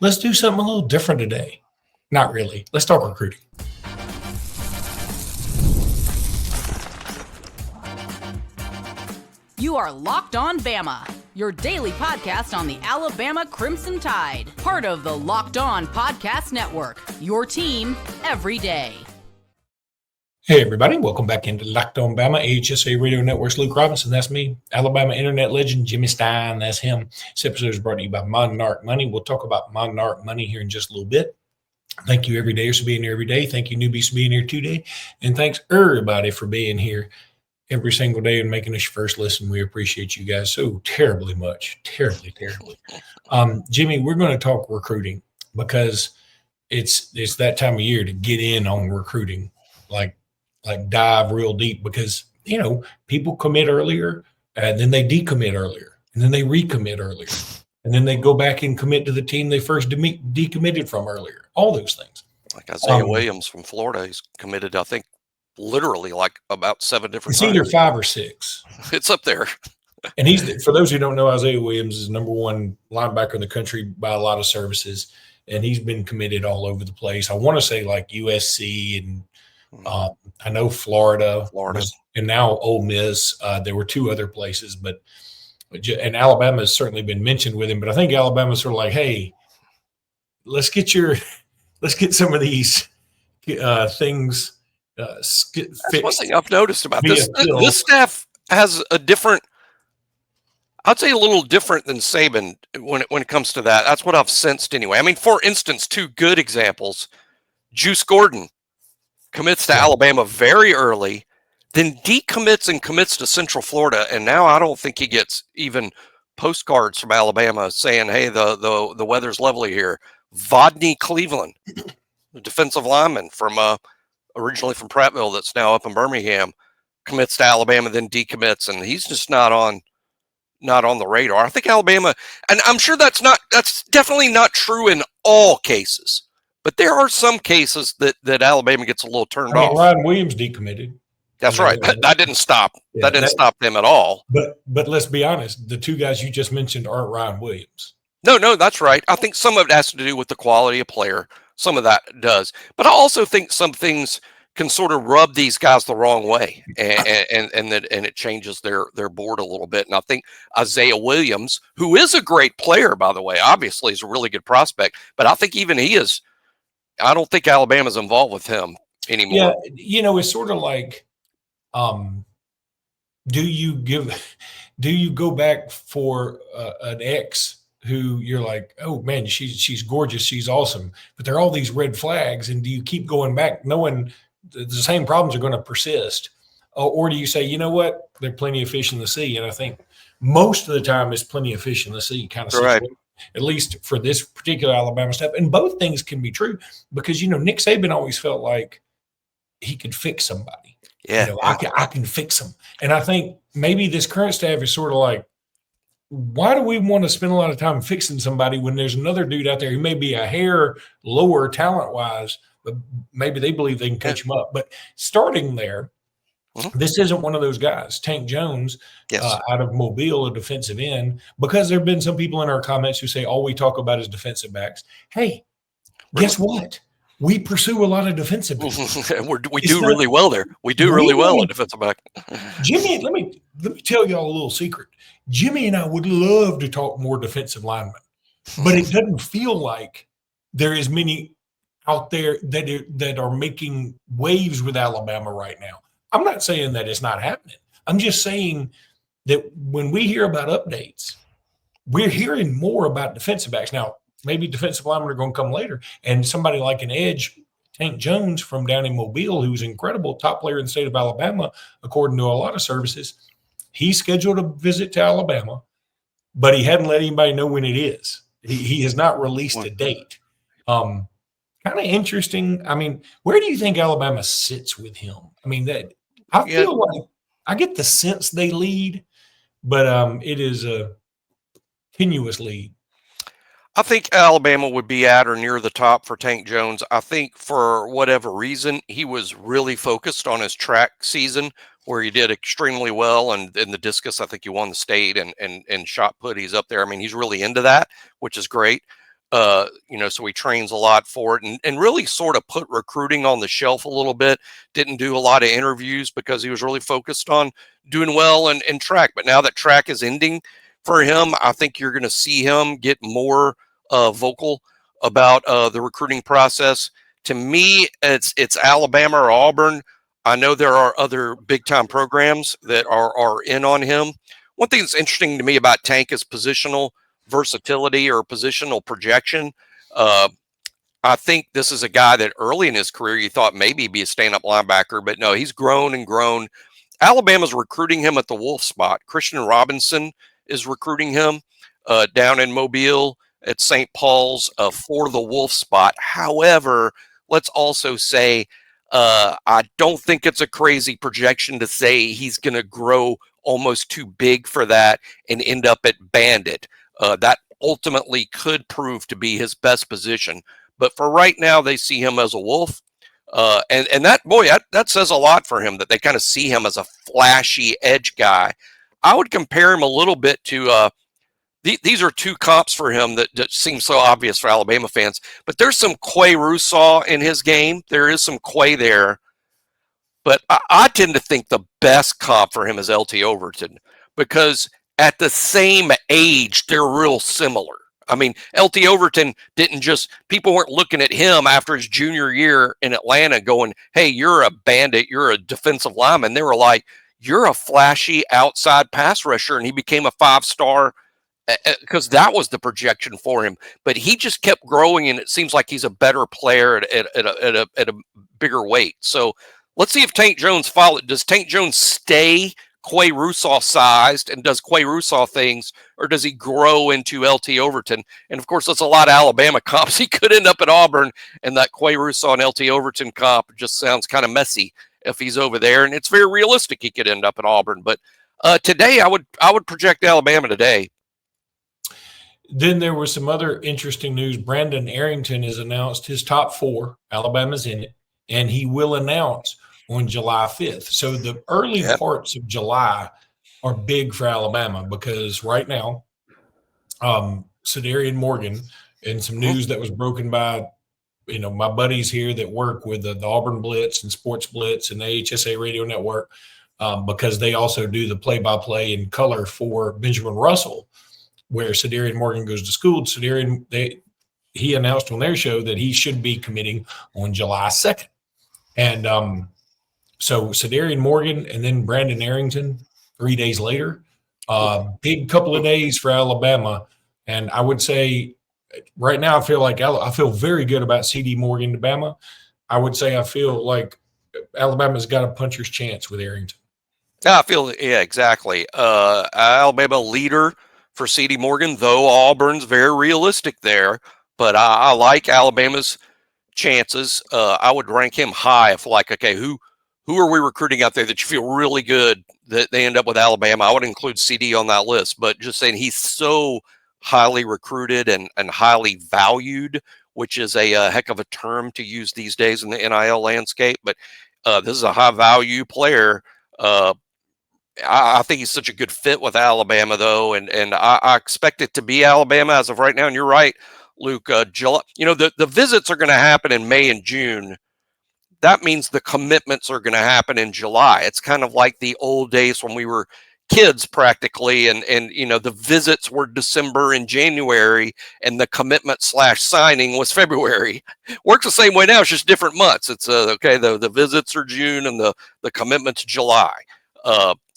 Let's do something a little different today. Not really. Let's talk recruiting. You are Locked On Bama, your daily podcast on the Alabama Crimson Tide, part of the Locked On Podcast Network, your team every day. Hey, everybody. Welcome back into Locked On Bama, AHSA Radio Network's Luke Robinson. That's me. Alabama internet legend Jimmy Stein. That's him. This episode is brought to you by Monarch Money. We'll talk about Monarch Money here in just a little bit. Thank you, everydayers, for being here every day. Thank you, newbies, for being here today. And thanks, everybody, for being here every single day and making us your first listen. We appreciate you guys so terribly much. Terribly. Jimmy, we're going to talk recruiting because it's that time of year to get in on recruiting. Like dive real deep because, people commit earlier and then they decommit earlier and then they recommit earlier and then they go back and commit to the team they first decommitted from earlier. All those things. Like Isaiah Williams from Florida, he's committed, I think, literally like about 7 different it's times. Either 5 or 6. It's up there. And for those who don't know, Isaiah Williams is number one linebacker in the country by a lot of services. And he's been committed all over the place. I want to say like USC and I know Florida, and now Ole Miss. There were 2 other places, and Alabama has certainly been mentioned with him. But I think Alabama's sort of like, hey, let's get some of these things. That's one thing I've noticed about this. This staff has a different. I'd say a little different than Saban when it comes to that. That's what I've sensed anyway. I mean, for instance, 2 good examples: Juice Gordon commits to Alabama very early, then decommits and commits to Central Florida, and now I don't think he gets even postcards from Alabama saying, "Hey, the weather's lovely here." Vodney Cleveland, the defensive lineman from originally from Prattville, that's now up in Birmingham, commits to Alabama, then decommits, and he's just not on the radar. I think Alabama, and I'm sure that's definitely not true in all cases. But there are some cases that Alabama gets a little turned off. Ryan Williams decommitted. That's right. That didn't stop. Yeah, that didn't stop them at all. But let's be honest. The 2 guys you just mentioned aren't Ryan Williams. No, that's right. I think some of it has to do with the quality of player. Some of that does. But I also think some things can sort of rub these guys the wrong way, and it changes their board a little bit. And I think Isaiah Williams, who is a great player, by the way, obviously is a really good prospect, but I think even he is. I don't think Alabama's involved with him anymore. Yeah, it's sort of like, do you go back for an ex who you're like, oh man, she's gorgeous, she's awesome, but there are all these red flags, and do you keep going back knowing the same problems are going to persist, or do you say, you know what, there are plenty of fish in the sea? And I think most of the time it's plenty of fish in the sea kind of situation. Right. At least for this particular Alabama stuff. And both things can be true because, Nick Saban always felt like he could fix somebody. Yeah. I can fix them. And I think maybe this current staff is sort of like, why do we want to spend a lot of time fixing somebody when there's another dude out there who may be a hair lower talent-wise, but maybe they believe they can catch him up. But starting there, this isn't one of those guys. Tank Jones, out of Mobile, a defensive end, because there have been some people in our comments who say all we talk about is defensive backs. Hey, guess what? We pursue a lot of defensive backs. we do really well there. We do really well at defensive back. Jimmy, let me tell y'all a little secret. Jimmy and I would love to talk more defensive linemen, but it doesn't feel like there is many out there that are making waves with Alabama right now. I'm not saying that it's not happening. I'm just saying that when we hear about updates, we're hearing more about defensive backs. Now, maybe defensive linemen are going to come later. And somebody like an edge, Tank Jones from down in Mobile, who's an incredible top player in the state of Alabama, according to a lot of services, he's scheduled a visit to Alabama, but he hadn't let anybody know when it is. He has not released a date. Kind of interesting. I mean, where do you think Alabama sits with him? I mean, I feel like I get the sense they lead, but it is a tenuous lead. I think Alabama would be at or near the top for Tank Jones. I think for whatever reason, he was really focused on his track season where he did extremely well. And in the discus, I think he won the state and shot put. He's up there. I mean, he's really into that, which is great. So he trains a lot for it, and really sort of put recruiting on the shelf a little bit. Didn't do a lot of interviews because he was really focused on doing well in track. But now that track is ending for him, I think you're going to see him get more vocal about the recruiting process. To me, it's Alabama or Auburn. I know there are other big time programs that are in on him. One thing that's interesting to me about Tank is positional versatility or positional projection. I think this is a guy that early in his career you thought maybe he'd be a stand-up linebacker, but no, he's grown and grown. Alabama's recruiting him at the Wolf spot. Christian Robinson is recruiting him down in Mobile at St. Paul's for the Wolf spot. However, let's also say I don't think it's a crazy projection to say he's going to grow almost too big for that and end up at Bandit. That ultimately could prove to be his best position. But for right now, they see him as a Wolf. And that says a lot for him, that they kind of see him as a flashy edge guy. I would compare him a little bit to these are two comps for him that seem so obvious for Alabama fans. But there's some Quay Russaw in his game. There is some Quay there. But I tend to think the best comp for him is LT Overton, because at the same age, they're real similar. I mean, LT Overton people weren't looking at him after his junior year in Atlanta going, hey, you're a bandit, you're a defensive lineman. They were like, you're a flashy outside pass rusher. And he became a 5-star because that was the projection for him. But he just kept growing, and it seems like he's a better player at a bigger weight. So let's see if Tank Jones follows. Does Tank Jones stay Quay Russaw sized and does Quay Russaw things, or does he grow into LT Overton? And of course, that's a lot of Alabama comps. He could end up at Auburn, and that Quay Russaw and LT Overton comp just sounds kind of messy if he's over there. And it's very realistic he could end up at Auburn. But today, I would project Alabama today. Then there was some other interesting news. Brandon Arrington has announced his top 4. Alabama's in it, and he will announce on July 5th. So the early parts of July are big for Alabama, because right now, Cedarian Morgan, and some news that was broken by, my buddies here that work with the Auburn Blitz and Sports Blitz and the HSA Radio Network, because they also do the play-by-play in color for Benjamin Russell, where Cedarian Morgan goes to school. He announced on their show that he should be committing on July 2nd. And so Cedarian Morgan and then Brandon Arrington 3 days later. Big couple of days for Alabama. And I would say right now I feel very good about CD Morgan to Bama. I would say I feel like Alabama's got a puncher's chance with Arrington. Yeah, exactly. Alabama leader for CD Morgan, though Auburn's very realistic there. But I like Alabama's chances. I would rank him high if who are we recruiting out there that you feel really good that they end up with Alabama? I would include CD on that list, but just saying he's so highly recruited and highly valued, which is a heck of a term to use these days in the NIL landscape. But this is a high value player. I think he's such a good fit with Alabama, though, and I expect it to be Alabama as of right now. And you're right, Luke. July, the visits are going to happen in May and June. That means the commitments are going to happen in July. It's kind of like the old days when we were kids practically, and the visits were December and January, and the commitment / signing was February. Works the same way now. It's just different months. It's the visits are June and the commitment's July.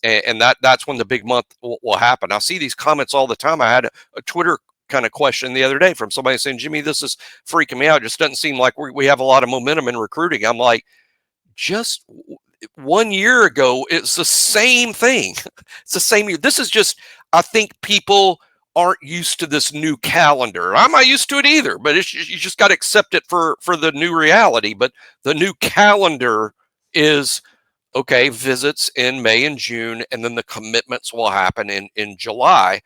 And that's when the big month will happen. I see these comments all the time. I had a Twitter kind of question the other day from somebody saying, Jimmy, this is freaking me out. It just doesn't seem like we have a lot of momentum in recruiting. I'm like, just 1 year ago, it's the same thing. It's the same year. This is just, I think people aren't used to this new calendar. I'm not used to it either, but you just got to accept it for the new reality. But the new calendar is, okay, visits in May and June, and then the commitments will happen in July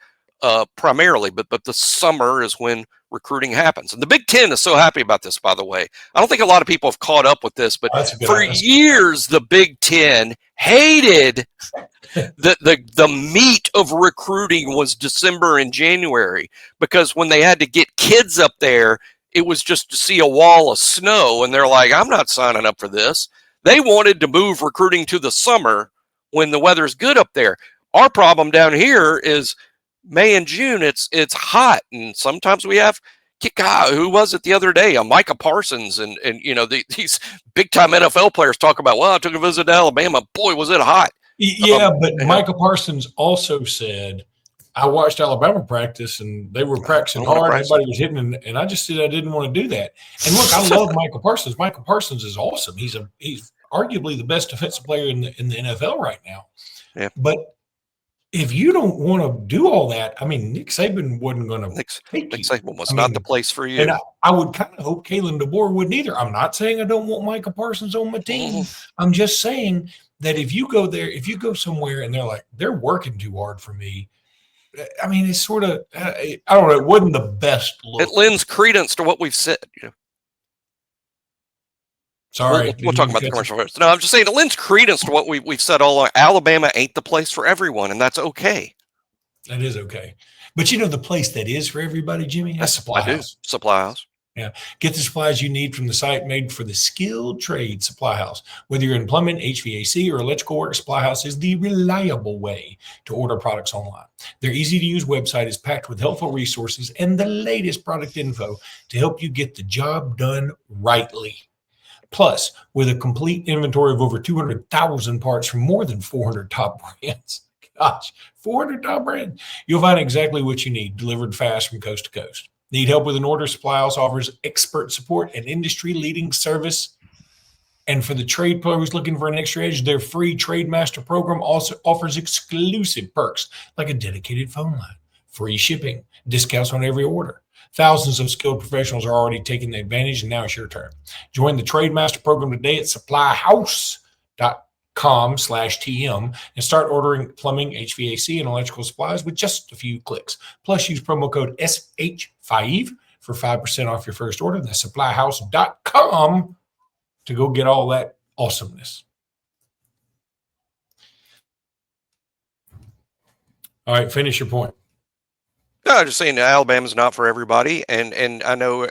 primarily. But the summer is when recruiting happens. And the Big Ten is so happy about this, by the way. I don't think a lot of people have caught up with this, but for years, the Big Ten hated the meat of recruiting was December and January, because when they had to get kids up there, it was just to see a wall of snow. And they're like, I'm not signing up for this. They wanted to move recruiting to the summer when the weather's good up there. Our problem down here is May and June, it's hot. And sometimes we have, God, who was it the other day? Micah Parsons and these big time NFL players talk about, well, I took a visit to Alabama. Boy, was it hot. Yeah, but Micah Parsons also said, I watched Alabama practice and they were practicing hard. Everybody was hitting, and I just said I didn't want to do that. And look, I love Micah Parsons. Micah Parsons is awesome. He's arguably the best defensive player in the NFL right now. Yeah. But if you don't want to do all that, I mean, Nick Saban wasn't going to Nick Saban was not the place for you. And I would kind of hope Kalen DeBoer wouldn't either. I'm not saying I don't want Micah Parsons on my team. I'm just saying that if you go there, if you go somewhere and they're like, they're working too hard for me, I mean, it's sort of, I don't know, it wasn't the best look. It lends credence to what we've said. Sorry. We'll talk about the commercial first. No, I'm just saying it lends credence to what we've said all along. Alabama ain't the place for everyone, and that's okay. That is okay. But the place that is for everybody, Jimmy, that's Supply House. Supply House. Yeah. Get the supplies you need from the site made for the skilled trade. Supply House. Whether you're in plumbing, HVAC, or electrical work, Supply House is the reliable way to order products online. Their easy-to-use website is packed with helpful resources and the latest product info to help you get the job done rightly. Plus, with a complete inventory of over 200,000 parts from more than 400 top brands. Gosh, 400 top brands. You'll find exactly what you need delivered fast from coast to coast. Need help with an order? Supply House offers expert support and industry-leading service. And for the trade pros looking for an extra edge, their free Trade Master program also offers exclusive perks like a dedicated phone line, free shipping, discounts on every order. Thousands of skilled professionals are already taking the advantage, and now it's your turn. Join the Trade Master program today at supplyhouse.com/TM and start ordering plumbing, HVAC, and electrical supplies with just a few clicks. Plus, use promo code SH5 for 5% off your first order. That's supplyhouse.com to go get all that awesomeness. All right, finish your point. No, just saying that Alabama's not for everybody. And I know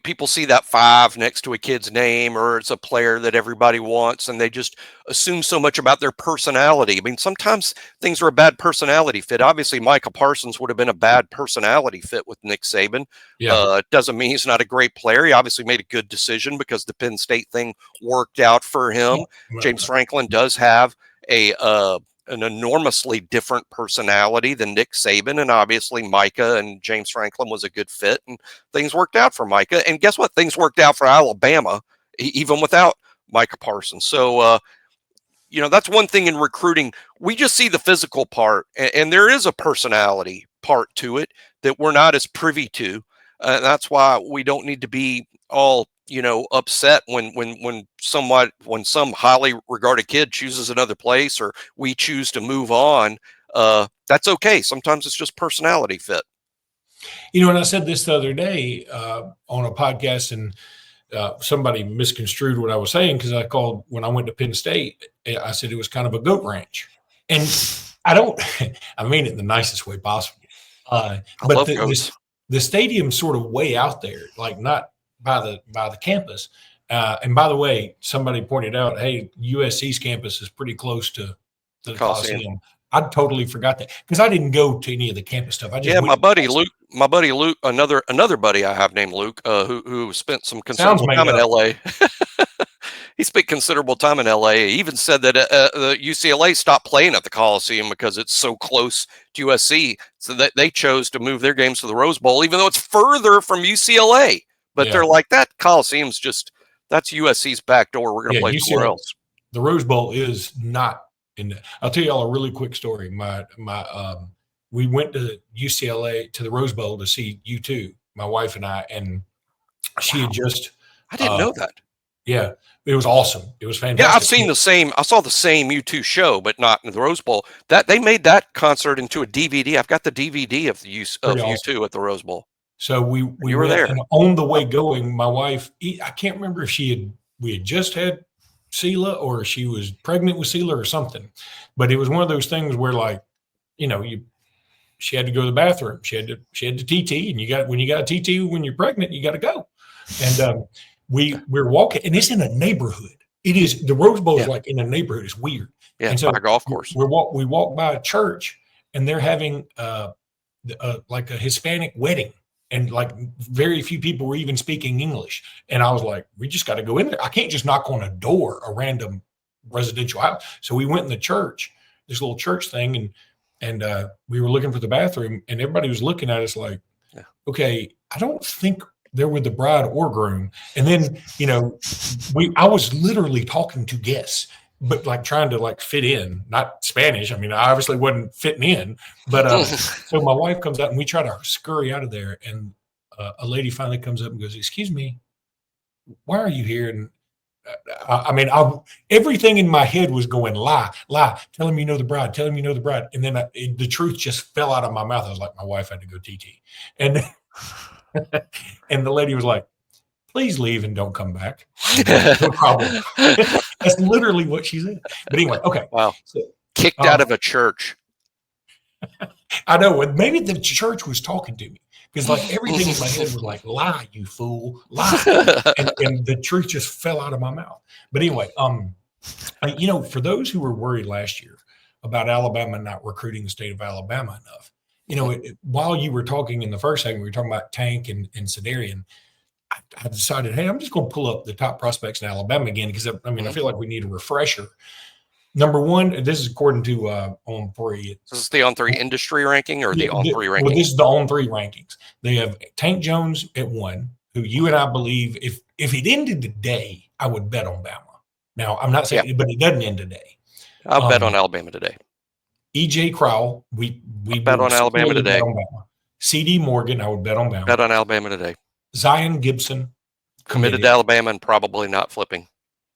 people see that 5 next to a kid's name, or it's a player that everybody wants, and they just assume so much about their personality. I mean, sometimes things are a bad personality fit. Obviously, Micah Parsons would have been a bad personality fit with Nick Saban. Yeah. It doesn't mean he's not a great player. He obviously made a good decision because the Penn State thing worked out for him. Yeah. James Franklin does have an enormously different personality than Nick Saban, and obviously Micah and James Franklin was a good fit, and things worked out for Micah. And guess what? Things worked out for Alabama, even without Micah Parsons. So, that's one thing in recruiting. We just see the physical part, and there is a personality part to it that we're not as privy to. That's why we don't need to be all upset when some highly regarded kid chooses another place, or we choose to move on. That's okay. Sometimes it's just personality fit. And I said this the other day on a podcast, and somebody misconstrued what I was saying, because I called, when I went to Penn State, I said it was kind of a goat ranch. And I mean it in the nicest way possible. But the stadium's sort of way out there, like not by the campus. And by the way, somebody pointed out, hey, USC's campus is pretty close to the Coliseum. I totally forgot that, because I didn't go to any of the campus stuff. My buddy Luke, another buddy I have named Luke, who spent some considerable time in LA. He spent considerable time in LA. He even said that the UCLA stopped playing at the Coliseum because it's so close to USC, so that they chose to move their games to the Rose Bowl, even though it's further from UCLA. But they're like, that Coliseum's that's USC's back door. We're going to play somewhere else. The Rose Bowl is not in. I'll tell you all a really quick story. We went to UCLA to the Rose Bowl to see U2, my wife and I, and she had just. I didn't know that. Yeah, it was awesome. It was fantastic. Yeah, I've seen the same. I saw the same U2 show, but not in the Rose Bowl. That they made that concert into a DVD. I've got the DVD of U2 at the Rose Bowl. So we were went there. And on the way going, my wife, I can't remember if we had just had Sela or she was pregnant with Sela or something, but it was one of those things where, like, she had to go to the bathroom. She had to TT, and when you got a TT when you're pregnant, you got to go. And we're walking, and it's in a neighborhood. It is, the Rose Bowl is like in a neighborhood. It's weird. Yeah, and so by a golf course. We walk by a church, and they're having like a Hispanic wedding, and like very few people were even speaking English. And I was like, we just got to go in there. I can't just knock on a random residential house. So we went in the church, this little church thing, and we were looking for the bathroom, and everybody was looking at us like, okay, I don't think they're with the bride or groom. And then, I was literally talking to guests, but like trying to like fit in, not Spanish. I mean, I obviously wasn't fitting in, but so my wife comes out and we try to scurry out of there. And a lady finally comes up and goes, "Excuse me, why are you here?" And everything in my head was going, lie, tell him you know the bride, tell him you know the bride. And then the truth just fell out of my mouth. I was like, my wife had to go TT. And and the lady was like, "Please leave and don't come back." No problem. That's literally what she said. But anyway, okay. Wow. So, kicked out of a church. I know. Maybe the church was talking to me, because like everything in my head was like, lie, you fool, lie. and the truth just fell out of my mouth. But anyway, for those who were worried last year about Alabama not recruiting the state of Alabama enough, while you were talking in the first segment, we were talking about Tank and Sedarian. I decided, hey, I'm just going to pull up the top prospects in Alabama again, because I feel like we need a refresher. Number one, this is according to On3. This is the On3 industry ranking, or the On3 ranking? Well, this is the On3 rankings. They have Tank Jones at 1, who you and I believe if it ended today, I would bet on Bama. Now, I'm not saying, but it doesn't end today. I'll bet on Alabama today. E.J. Crowell, we bet on Alabama today. C.D. Morgan, I would bet on Bama. Bet on Alabama today. Zion Gibson, committed to Alabama and probably not flipping.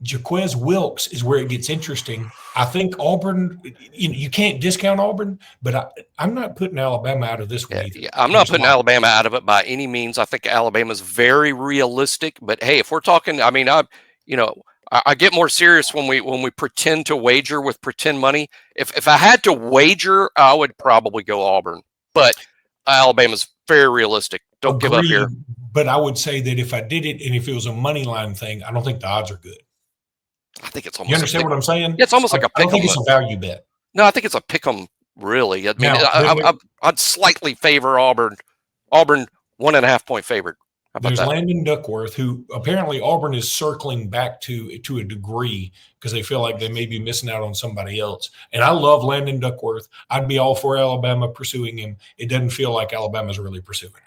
Jaquez Wilkes is where it gets interesting. I think Auburn, you can't discount Auburn, but I'm not putting Alabama out of this one either. Yeah, I'm not putting Alabama out of it by any means. I think Alabama's very realistic, but hey, if we're talking, I get more serious when we pretend to wager with pretend money. If I had to wager, I would probably go Auburn, but Alabama's very realistic. Don't give up here. But I would say that if I did it, and if it was a money line thing, I don't think the odds are good. I think it's almost. You understand what I'm saying? It's almost like a pick 'em. I don't think it's a value bet. No, I think it's a pick 'em. Really, I mean, I'd slightly favor Auburn. Auburn 1.5 point favorite. There's Landon Duckworth, who apparently Auburn is circling back to a degree, because they feel like they may be missing out on somebody else. And I love Landon Duckworth. I'd be all for Alabama pursuing him. It doesn't feel like Alabama's really pursuing him.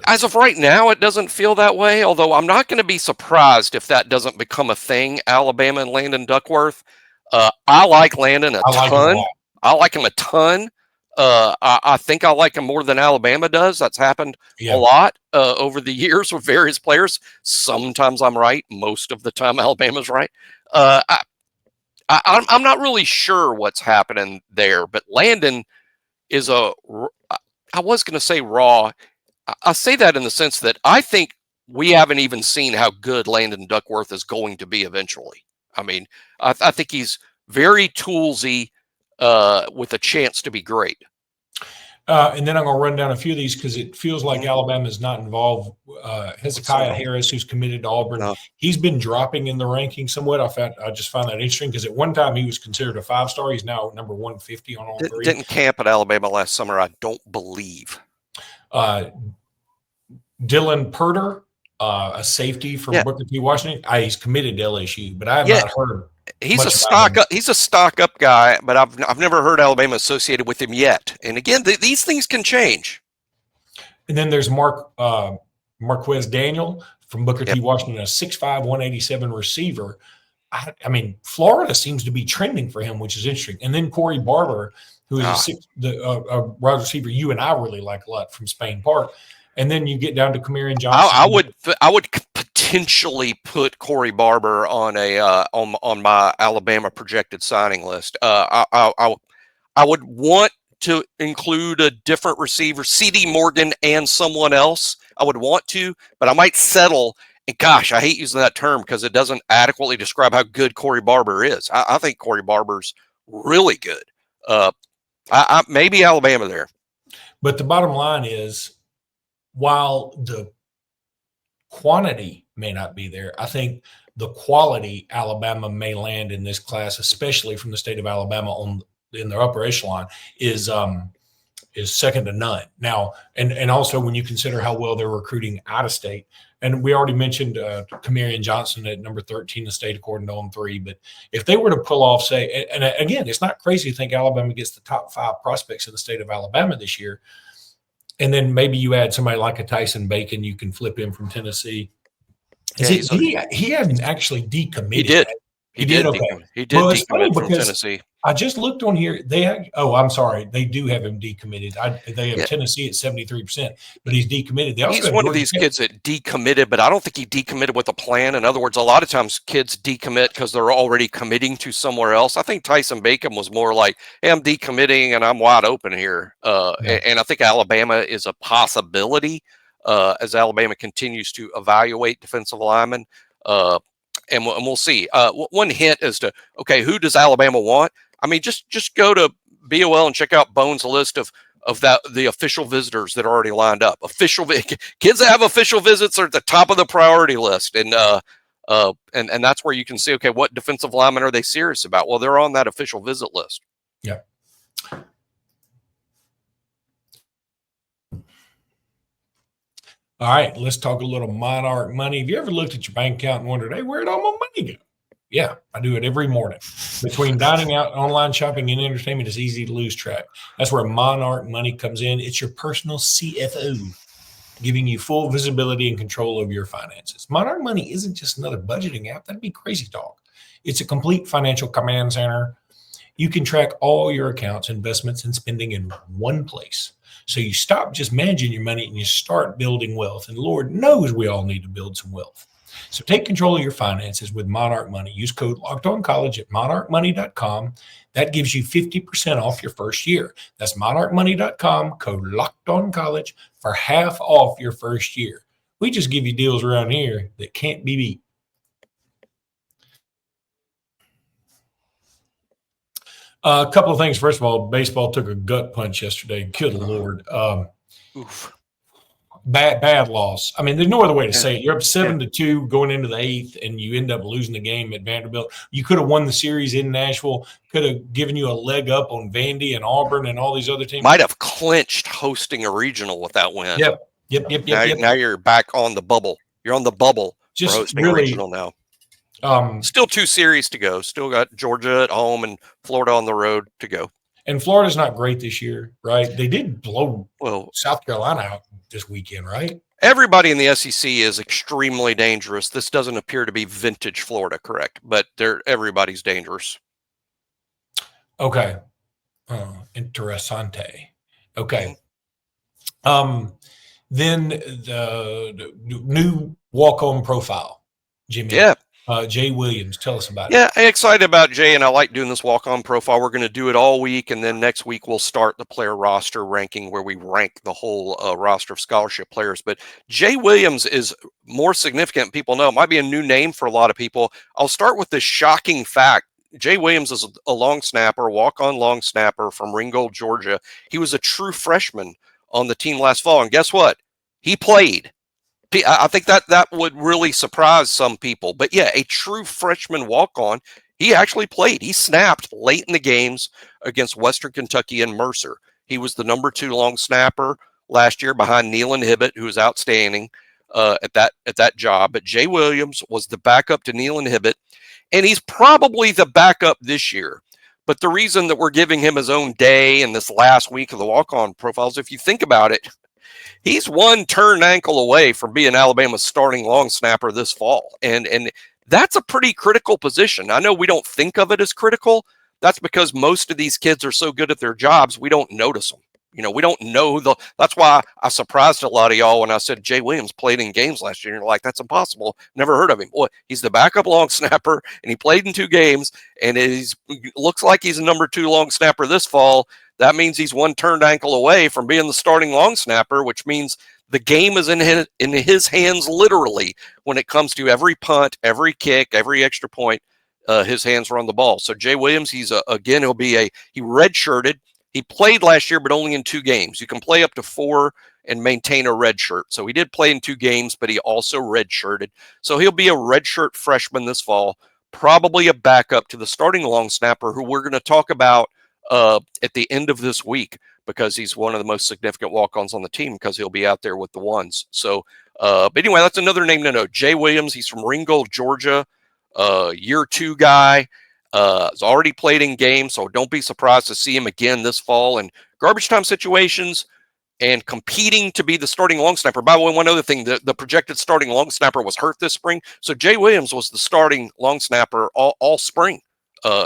As of right now, it doesn't feel that way, although I'm not going to be surprised if that doesn't become a thing, Alabama and Landon Duckworth. I like Landon a ton. I like him a ton. I think I like him more than Alabama does. That's happened a lot over the years with various players. Sometimes I'm right. Most of the time, Alabama's right. I'm not really sure what's happening there, but Landon is I was going to say raw. I say that in the sense that I think we haven't even seen how good Landon Duckworth is going to be eventually. I mean, I think he's very toolsy with a chance to be great. And then I'm going to run down a few of these because it feels like Alabama is not involved. Hezekiah Harris, who's committed to Auburn, he's been dropping in the ranking somewhat. I just found that interesting because at one time he was considered a 5-star. He's now number 150 on all three. Didn't camp at Alabama last summer, I don't believe. Dylan Purder, a safety from Booker T. Washington. He's committed to LSU, but I have not heard. He's a stock up. He's a stock up guy, but I've never heard Alabama associated with him yet. And again, these things can change. And then there's Marquez Daniel from Booker T. Washington, a 6'5", 187 receiver. I mean, Florida seems to be trending for him, which is interesting. And then Corey Barber, who is a wide receiver you and I really like a lot from Spain Park. And then you get down to Kamarian Johnson. I would potentially put Corey Barber on on my Alabama projected signing list. I would want to include a different receiver, CD Morgan and someone else. I would want to, but I might settle. And gosh, I hate using that term because it doesn't adequately describe how good Corey Barber is. I think Corey Barber's really good. I maybe Alabama there. But the bottom line is, while the quantity may not be there, I think the quality Alabama may land in this class, especially from the state of Alabama in their upper echelon, is second to none. Now, and also when you consider how well they're recruiting out of state, and we already mentioned Kamarian Johnson at number 13 in the state according to On3, but if they were to pull off, say, and again, it's not crazy to think Alabama gets the top 5 prospects in the state of Alabama this year, and then maybe you add somebody like a Tyson Bacum, you can flip him from Tennessee. Yeah, he hadn't actually decommitted. He did. He did. Okay. He did decommit from Tennessee. I just looked on here. I'm sorry. They do have him decommitted. They have Tennessee at 73%, but he's decommitted. He's one of these kids that decommitted, but I don't think he decommitted with a plan. In other words, a lot of times kids decommit because they're already committing to somewhere else. I think Tyson Bacum was more like, hey, I'm decommitting and I'm wide open here. And I think Alabama is a possibility as Alabama continues to evaluate defensive linemen. And we'll see. One hint as to, okay, who does Alabama want? I mean, just go to BOL and check out Bones' list of the official visitors that are already lined up. Kids that have official visits are at the top of the priority list, and that's where you can see, okay, what defensive linemen are they serious about? Well, they're on that official visit list. Yeah. All right, let's talk a little Monarch Money. Have you ever looked at your bank account and wondered, hey, where'd all my money go? Yeah, I do it every morning. Between dining out, online shopping, and entertainment, it's easy to lose track. That's where Monarch Money comes in. It's your personal CFO, giving you full visibility and control over your finances. Monarch Money isn't just another budgeting app. That'd be crazy talk. It's a complete financial command center. You can track all your accounts, investments, and spending in one place. So you stop just managing your money and you start building wealth. And Lord knows we all need to build some wealth. So take control of your finances with Monarch Money. Use code LOCKEDONCollege at monarchmoney.com. That gives you 50% off your first year. That's monarchmoney.com, code LOCKEDONCollege for half off your first year. We just give you deals around here that can't be beat. A couple of things. First of all, baseball took a gut punch yesterday. Good Lord. Bad loss. I mean, there's no other way to say it. You're up 7-2 going into the 8th, and you end up losing the game at Vanderbilt. You could have won the series in Nashville, could have given you a leg up on Vandy and Auburn and all these other teams. Might have clinched hosting a regional with that win. Yep. Now you're back on the bubble. You're on the bubble just for hosting really, a regional now. Still 2 series to go. Still got Georgia at home and Florida on the road to go. And Florida's not great this year, right? They did blow South Carolina out this weekend, right? Everybody in the SEC is extremely dangerous. This doesn't appear to be vintage Florida, correct? But everybody's dangerous. Okay. Interessante. Okay. Then the new walk-on profile, Jimmy. Yeah. Jay Williams, tell us about it. Yeah, I'm excited about Jay, and I like doing this walk-on profile. We're going to do it all week, and then next week we'll start the player roster ranking where we rank the whole roster of scholarship players. But Jay Williams is more significant. People know it might be a new name for a lot of people. I'll start with this shocking fact. Jay Williams is a long snapper, walk-on long snapper from Ringgold, Georgia. He was a true freshman on the team last fall, and guess what? He played. I think that would really surprise some people. But yeah, a true freshman walk-on. He actually played. He snapped late in the games against Western Kentucky and Mercer. He was the number 2 long snapper last year behind Nealon Hibbett, who was outstanding at that job. But Jay Williams was the backup to Nealon Hibbett, and he's probably the backup this year. But the reason that we're giving him his own day in this last week of the walk-on profiles, if you think about it, he's one turned ankle away from being Alabama's starting long snapper this fall. And that's a pretty critical position. I know we don't think of it as critical. That's because most of these kids are so good at their jobs, we don't notice them. You know, we don't know that's why I surprised a lot of y'all when I said Jay Williams played in games last year. And you're like, that's impossible. Never heard of him. Well, he's the backup long snapper, and he played in 2 games, and looks like he's a number 2 long snapper this fall. That means he's one turned ankle away from being the starting long snapper, which means the game is in his hands literally when it comes to every punt, every kick, every extra point. His hands were on the ball. So Jay Williams, he redshirted. He played last year, but only in 2 games. You can play up to 4 and maintain a red shirt. So he did play in 2 games, but he also redshirted. So he'll be a redshirt freshman this fall, probably a backup to the starting long snapper who we're going to talk about at the end of this week, because he's one of the most significant walk-ons on the team because he'll be out there with the ones. So, but anyway, that's another name to know. Jay Williams, he's from Ringgold, Georgia, year 2 guy. Has already played in games, so don't be surprised to see him again this fall in garbage time situations and competing to be the starting long snapper. By the way, one other thing, the projected starting long snapper was hurt this spring. So Jay Williams was the starting long snapper all spring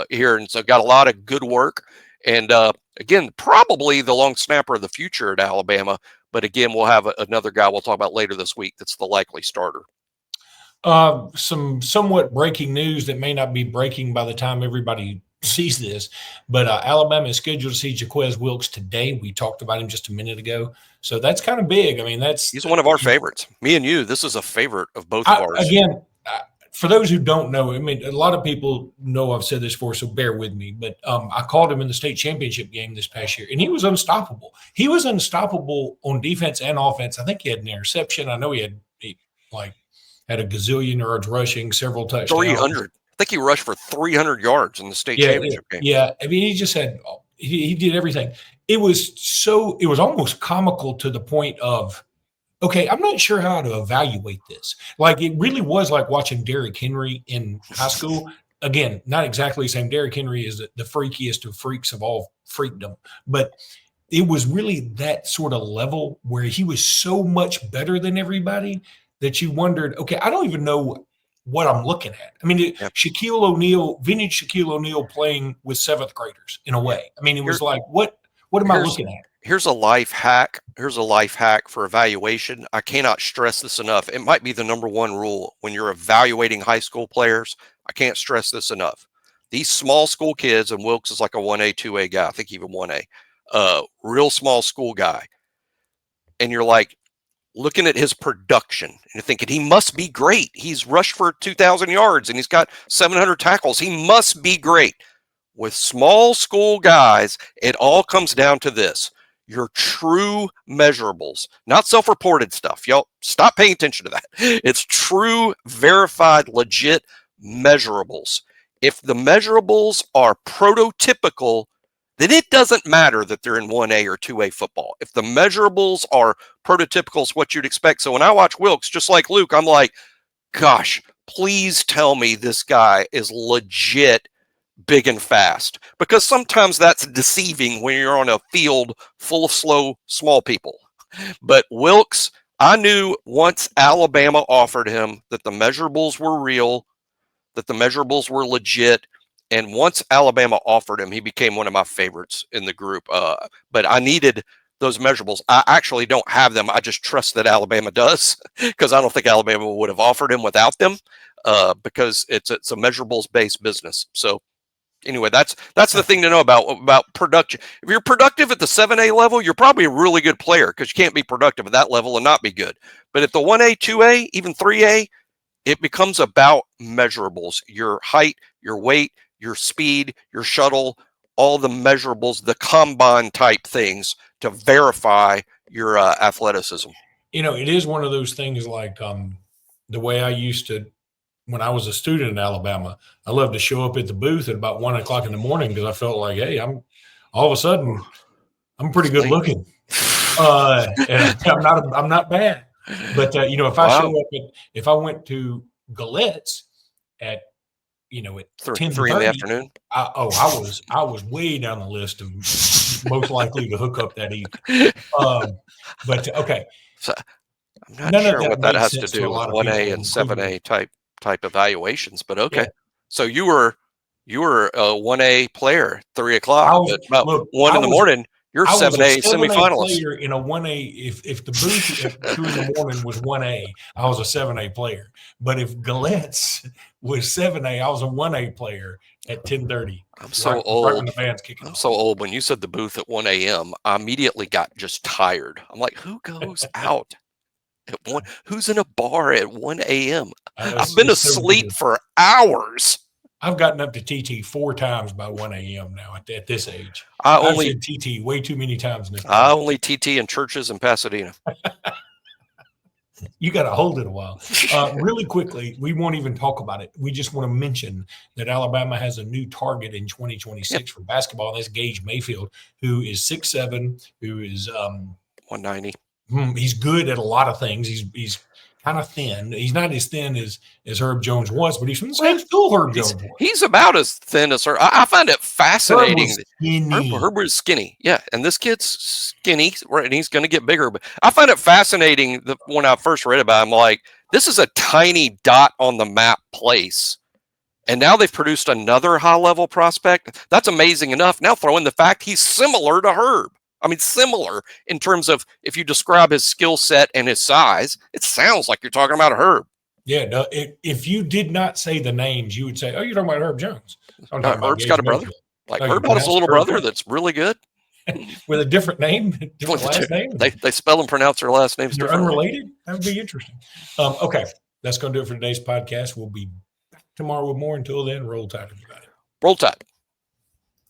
here, and so got a lot of good work. And again, probably the long snapper of the future at Alabama. But again, we'll have another guy we'll talk about later this week that's the likely starter. Some somewhat breaking news that may not be breaking by the time everybody sees this, but Alabama is scheduled to see Jaquez Wilkes today. We talked about him just a minute ago. So that's kind of big. I mean, he's one of our favorites. Me and you, this is a favorite of both of ours. Again, for those who don't know, I mean, a lot of people know I've said this before, so bear with me. But I called him in the state championship game this past year, and he was unstoppable. He was unstoppable on defense and offense. I think he had an interception. I know he had a gazillion yards rushing, several touchdowns. 300. I think he rushed for 300 yards in the state championship game. Yeah, I mean, he just had he did everything. It was almost comical to the point of, okay, I'm not sure how to evaluate this. Like, it really was like watching Derrick Henry in high school. Again, not exactly the same. Derrick Henry is the freakiest of freaks of all freakdom, but it was really that sort of level where he was so much better than everybody that you wondered, okay, I don't even know what I'm looking at. I mean, Shaquille O'Neal, vintage Shaquille O'Neal playing with 7th graders in a way. I mean, it was like, what am I looking at? Here's a life hack. Here's a life hack for evaluation. I cannot stress this enough. It might be the number 1 rule when you're evaluating high school players. I can't stress this enough. These small school kids, and Wilkes is like a 1A, 2A guy, I think even 1A, real small school guy. And you're like, looking at his production and you're thinking he must be great. He's rushed for 2,000 yards and he's got 700 tackles. He must be great. With small school guys, it all comes down to this: your true measurables, not self-reported stuff. Y'all stop paying attention to that. It's true, verified, legit measurables. If the measurables are prototypical, then it doesn't matter that they're in 1A or 2A football. If the measurables are prototypical, it's what you'd expect. So when I watch Wilkes, just like Luke, I'm like, gosh, please tell me this guy is legit big and fast. Because sometimes that's deceiving when you're on a field full of slow, small people. But Wilkes, I knew once Alabama offered him that the measurables were real, that the measurables were legit. And once Alabama offered him, he became one of my favorites in the group. But I needed those measurables. I actually don't have them. I just trust that Alabama does, because I don't think Alabama would have offered him without them, because it's a measurables-based business. So anyway, that's the thing to know about production. If you're productive at the 7A level, you're probably a really good player, because you can't be productive at that level and not be good. But at the 1A, 2A, even 3A, it becomes about measurables: your height, your weight, your speed, your shuttle, all the measurables, the combine type things to verify your athleticism. You know, it is one of those things like the way I used to, when I was a student in Alabama, I loved to show up at the booth at about 1 o'clock in the morning, because I felt like, hey, I'm pretty good looking. And I'm not bad. But, if I went to Galette's at 3 in the afternoon. I was way down the list of most likely to hook up that evening. But okay, so I'm not sure what that has to do with 1A and 7A type evaluations, but okay. Yeah. So you were a 1A player, 3 o'clock, but about 1 in the morning. You're 7A semifinalist. In a 1A, if the booth at 2 in the morning was 1A, I was a 7A player. But if Galette's was 7A, I was a 1A player. at 10:30. I'm so old. Right when the band's kicking off. So old. When you said the booth at 1 a.m., I immediately got just tired. I'm like, who goes out at 1? Who's in a bar at 1 a.m.? I've been asleep for hours. I've gotten up to TT 4 times by 1 a.m. now at this age. I've said TT way too many times. I only TT in churches in Pasadena. You got to hold it a while. Really quickly, we won't even talk about it. We just want to mention that Alabama has a new target in 2026 for basketball. And that's Gage Mayfield, who is 6'7", who is 190. He's good at a lot of things. He's kind of thin. He's not as thin as Herb Jones was, but he's from the same school Herb Jones was. He's about as thin as Herb. I find it fascinating. Herb was skinny. Yeah, and this kid's skinny, and he's going to get bigger. But I find it fascinating that when I first read about him, like, this is a tiny dot on the map place. And now they've produced another high-level prospect. That's amazing enough. Now throw in the fact he's similar to Herb. I mean, similar in terms of if you describe his skill set and his size, it sounds like you're talking about Herb. Yeah, no, if you did not say the names, you would say, "Oh, you're talking about Herb Jones." Herb's got a brother. Like Herb has a little brother that's really good with a different name, different last name. They spell and pronounce their last names. They're unrelated. That would be interesting. Okay, that's going to do it for today's podcast. We'll be back tomorrow with more. Until then, roll tide, everybody. Roll tide.